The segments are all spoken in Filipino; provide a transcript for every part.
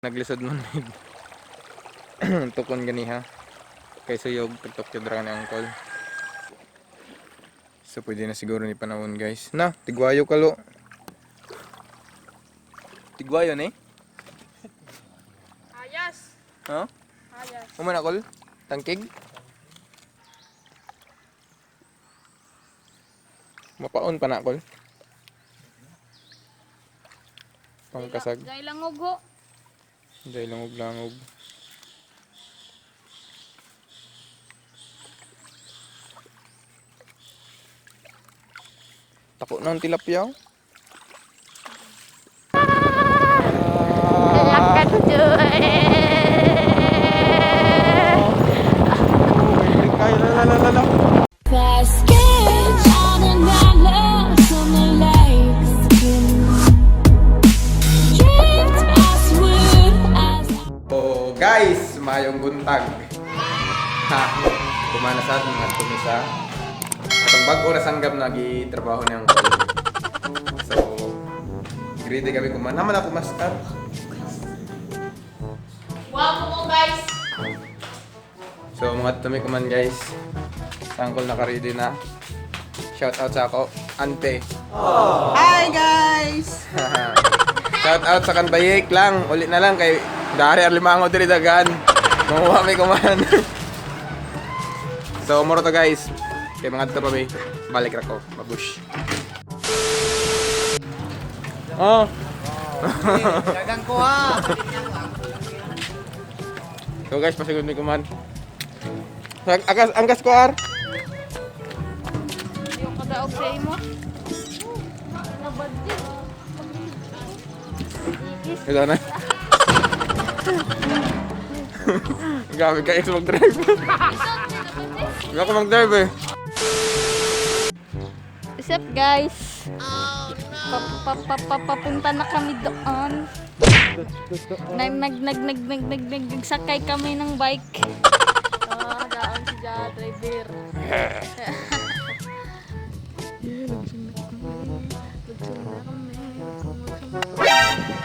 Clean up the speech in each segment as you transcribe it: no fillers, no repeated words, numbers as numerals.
Naglisod man tukon ganiha kay suyog tuktok tidra ni angkol. So pwede na siguro ni panahon guys. Na, tigwayo kalo. Tigwayo ni? Ayas. Ha? Ayas. Umana kol? Tangkig? Mapaon pa na kol? Pangkasag. Gay lang ugo. Dahil langog-langog. Tako na ang tilapia. Lakat cuy. Ay, lalalala. Fast kids on the dollars on the lakes. Dreams as wood as Oh guys, mayong buntag. Ha, kumana sa ating at tumisa. Atong bago na sanggap nagi-trabaho niyang so, greedy kami kumana. Naman ako master. Wow mo guys. So mga tumi kuman guys. Tangkol naka-ready na. Shout out sa ako, ante. Hi guys! Shout out sa Kanbayik lang. Ulit na lang kay dari alimango diri dagan. Mamuha mi kuman. So moro to guys. Kay mga to pa mi. Balik ra ko, mabush. Oh. Dagang ko ha! So guys, pasigod mi kuman. Angkas ko ar. Yung kadaog sa imo. Nabadyo. Ito na. Gamit ka exo mag-drive. Hindi ako mag-drive eh. What's up guys? Papunta na kami doon. Nagsakay kami ng bike. Daan si Ja, driver.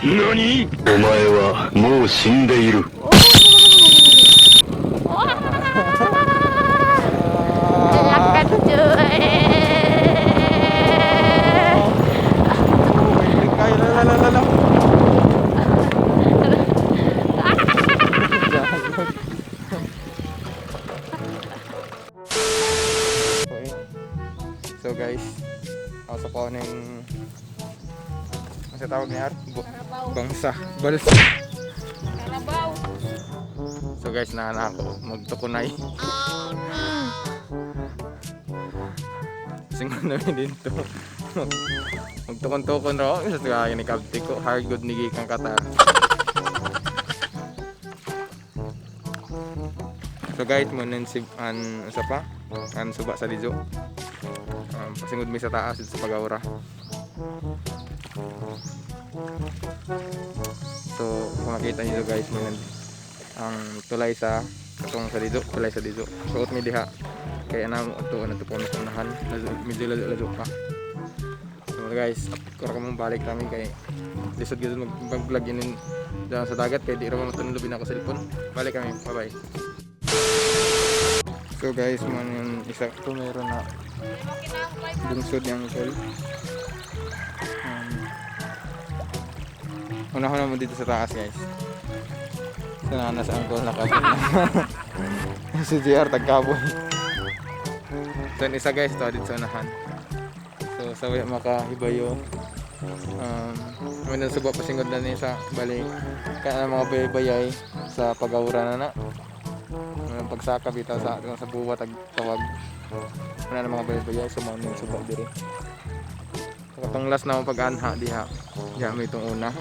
NANI?お前はもう死んでいる。Lakat cuy. Ay, lalalala. So guys, ako sa ko ng ano tawag niya? Bangsa, balsa. Karabaw. So guys, naana ako magtukunay. Singon namin dito. Magtukon-tukon raw. Isa sa kaya ni Kabti ko. Hard good ni Gikang Kata. So guys, munin si sa pa an suba sa dijo. Pasingod mi sa taas sa pagawra. So kung makita niyo guys, munin ang tulay sa katong sa dijo, tulay sa dijo. Suot mi diha. Kaya na ito na ito po sa unahan. Medyo lalo pa. So guys, kung mong balik kami kay lisod gito mag-vlog yun dyan sa dagat kaya di naman matunulubin ako sa cellphone. Balik kami, bye bye. So guys, man yung isa ko meron na bungsod niyang cell. Una-una mo dito sa taas guys. Sana nasa angkol na kasi. Si JR tagkaboy. So isa guys, to dito sa unahan. So sa way makahibayo. May nasubo pasingod na niya sa balik. Kaya mga baybayay sa pagawura na na. Pagsaka bitaw sa buwa tawag. Wala na mga baybayay so mga nang subo diri. Katong last na pag-anha diha. Diha may itong una.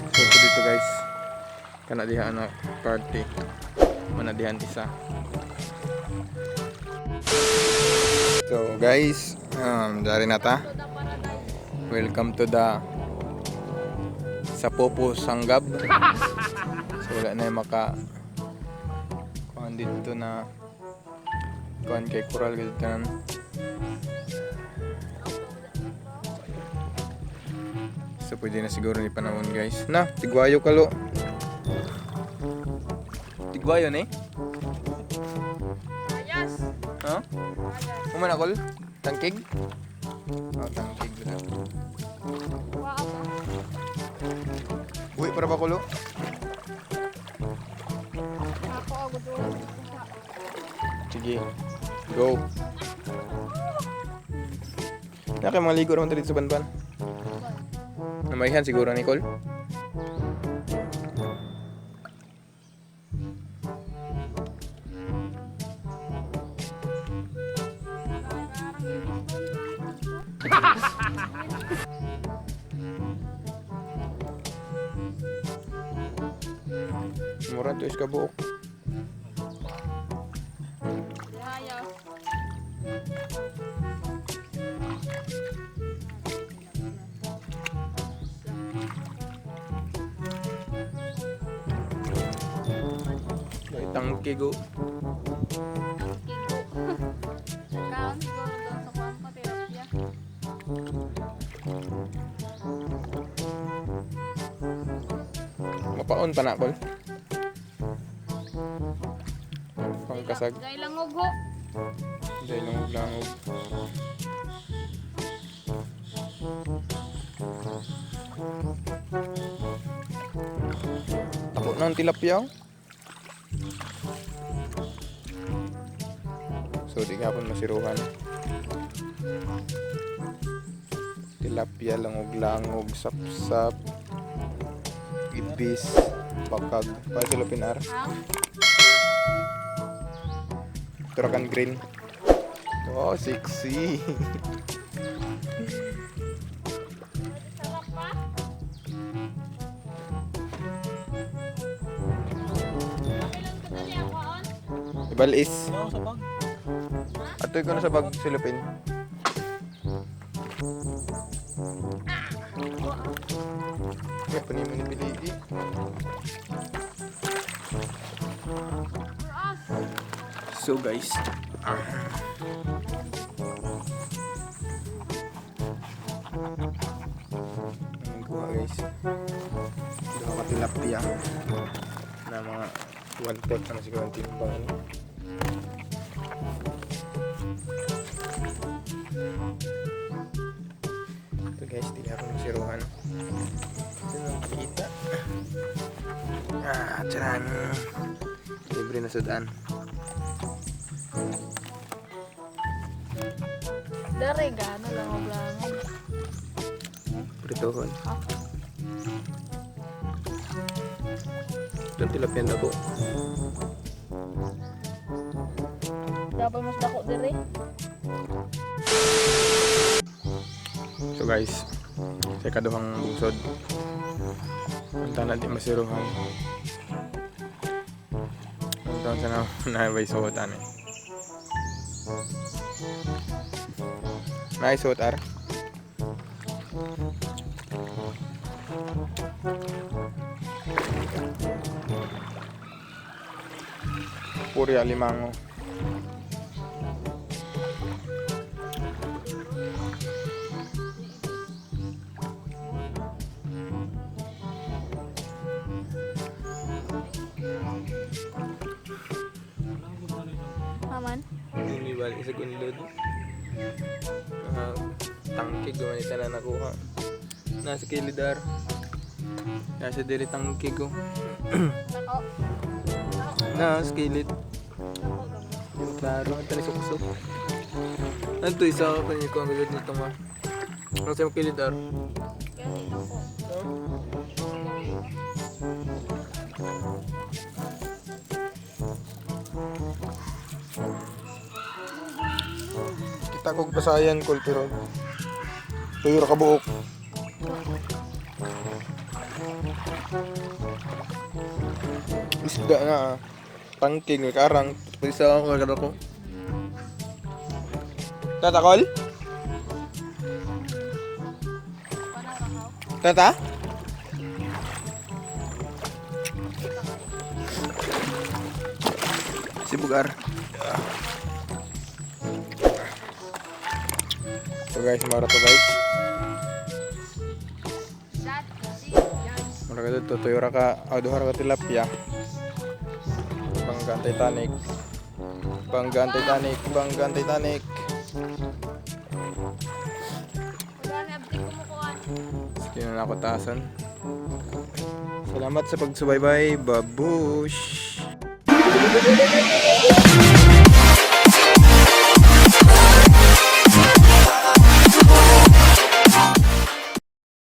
So dito guys. Kana diha na party. Manadihan isa. So guys, dari na ta. Welcome to the Sapopo Sanggab. So wala na yung kuhan dito na kuhan kay Coral dito na. So pwede na siguro ni panahon guys. Na, tigwayo ka lo. Tigwayo ni? Ayas. Ha? Kumana kol? Tangkig? Oh, tangkig lang. Waa ba? Uy, para ba kulo? Ako agad ulit. Sige. Go. Naka mga ligo naman dito sa banban. Namaihan siguro Nicole. Mura to is kabuok. Ayaw. May tangke go. Kaon siguro doon sa kuwan ko, terapya. Mapaon pa na kol. Pangkasag. Gay lang ho. Dahil langog. Ako ng tilapia. So di nga masiruhan. Tilapia, langog-langog, sap-sap, ibis, bakag. Para sila pinar. Ha? Turakan green. Oh, sexy. Sarap pa. Kailan ka dali ang kuwan? Ibalis. Ano sa bag? Atoy ko na sa bag silupin. Kaya pa mo ni Piligi. So guys. Ang kuha guys. Dito ka tilapia. Na mga 1/4 na siguro ang timbang. Ito guys, di ako nagsiruhan. Ito nang kita. Tsaran. Libre na sudan. Dari gano lang ang langon. Pritohon. Ito ang tilapia na ko. Dapat mas dako diri. So guys, sa kaduhang bungsod. Ang tanah di masiruhan. Ang taon sa naibay suotan eh. Nice suot ar. Puri alimango. Maman. Ini balik sa gundod. Tangkig gumanita na nakuha. Nasa kilidar. Nasa diri tangkig ko. Nako. Nasa kilid. Klaro, ito ni suksok. Anto isa ka pa niyo ko ang gagawin nito ma. Nasa yung kilidar. Kasi nako. Kita kog basayan kol pero tuyo ra ka buok. Isda na tangking may karang isa ako kada ko. Tatakol? Tata? Si Bugar. So guys, mara to guys. Mura ka dito, tuyura ka, duha ra ka tilapia. Banggaan Titanic. Banggaan Titanic, Banggaan Titanic. Wala na abdi kumukuha. Sige na ako taasan. Salamat sa pagsubaybay, babush!